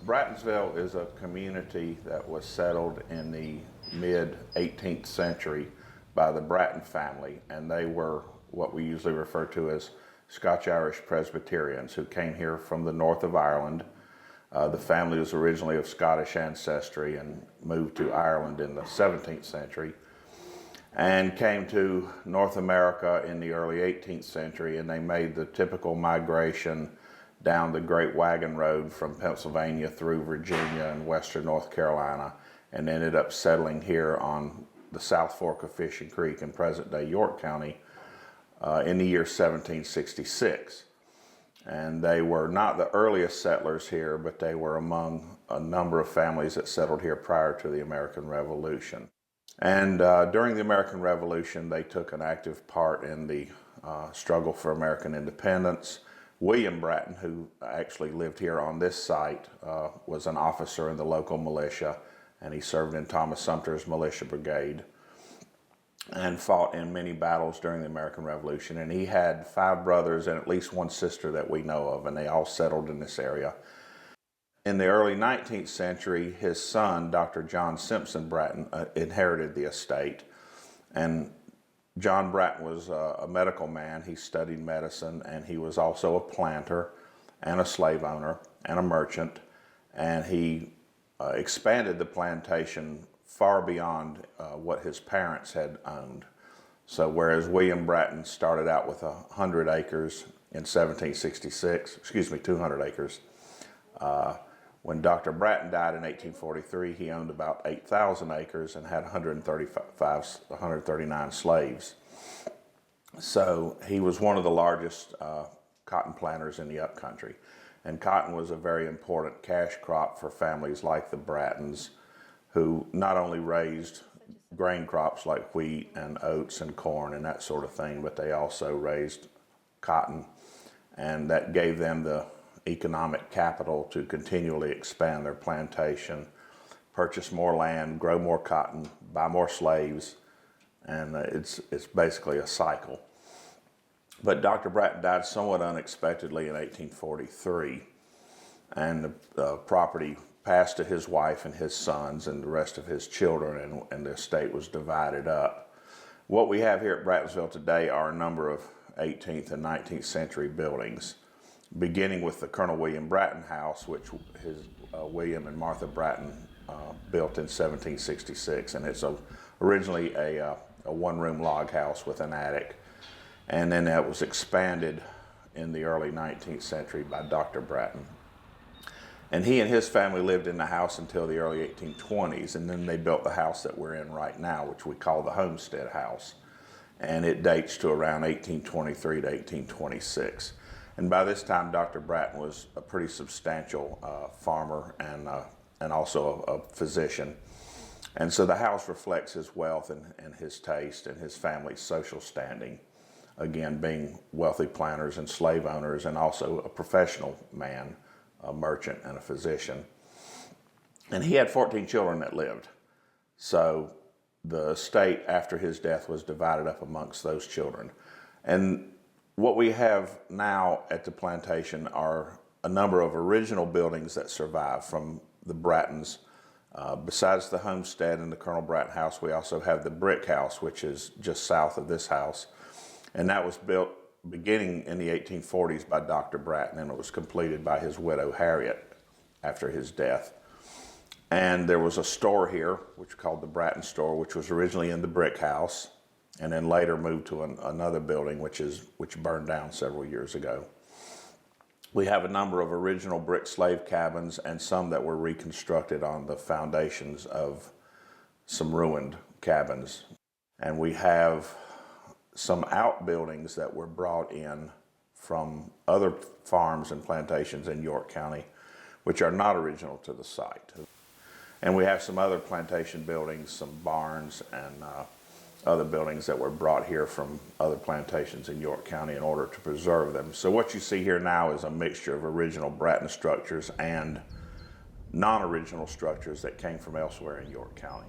Brattonsville is a community that was settled in the mid-18th century by the Bratton family, and they were what we usually refer to as Scots-Irish Presbyterians who came here from the north of Ireland. The family was originally of Scottish ancestry and moved to Ireland in the 17th century and came to North America in the early 18th century, and they made the typical migration down the Great Wagon Road from Pennsylvania through Virginia and western North Carolina, and ended up settling here on the South Fork of Fishing Creek in present-day York County in the year 1766. And they were not the earliest settlers here, but they were among a number of families that settled here prior to the American Revolution. And during the American Revolution, they took an active part in the struggle for American independence. William Bratton, who actually lived here on this site, was an officer in the local militia, and he served in Thomas Sumter's militia brigade and fought in many battles during the American Revolution. And he had 5 brothers and at least 1 sister that we know of, and they all settled in this area. In the early 19th century, his son, Dr. John Simpson Bratton, inherited the estate. And John Bratton was a medical man. He studied medicine, and he was also a planter and a slave owner and a merchant. And he expanded the plantation far beyond what his parents had owned. So whereas William Bratton started out with 100 acres in 1766, 200 acres, when Dr. Bratton died in 1843, he owned about 8,000 acres and had 139 slaves. So he was one of the largest cotton planters in the upcountry. And cotton was a very important cash crop for families like the Brattons, who not only raised grain crops like wheat and oats and corn and that sort of thing, but they also raised cotton. And that gave them the economic capital to continually expand their plantation, purchase more land, grow more cotton, buy more slaves, and it's basically a cycle. But Dr. Bratton died somewhat unexpectedly in 1843, and the property passed to his wife and his sons and the rest of his children, and the estate was divided up. What we have here at Brattonsville today are a number of 18th and 19th century buildings, beginning with the Colonel William Bratton House, which William and Martha Bratton built in 1766, and it's originally a one-room log house with an attic, and then that was expanded in the early 19th century by Dr. Bratton. And he and his family lived in the house until the early 1820s, and then they built the house that we're in right now, which we call the Homestead House, and it dates to around 1823 to 1826. And by this time, Dr. Bratton was a pretty substantial farmer and also a physician. And so the house reflects his wealth and his taste and his family's social standing. Again, being wealthy planters and slave owners, and also a professional man, a merchant and a physician. And he had 14 children that lived. So the estate after his death was divided up amongst those children. And what we have now at the plantation are a number of original buildings that survive from the Brattons. Besides the homestead and the Colonel Bratton House, we also have the brick house, which is just south of this house. And that was built beginning in the 1840s by Dr. Bratton, and it was completed by his widow Harriet after his death. And there was a store here, which was called the Bratton Store, which was originally in the brick house, and then later moved to another building which burned down several years ago. We have a number of original brick slave cabins and some that were reconstructed on the foundations of some ruined cabins. And we have some outbuildings that were brought in from other farms and plantations in York County, which are not original to the site. And we have some other plantation buildings, some barns, and other buildings that were brought here from other plantations in York County in order to preserve them. So what you see here now is a mixture of original Bratton structures and non-original structures that came from elsewhere in York County.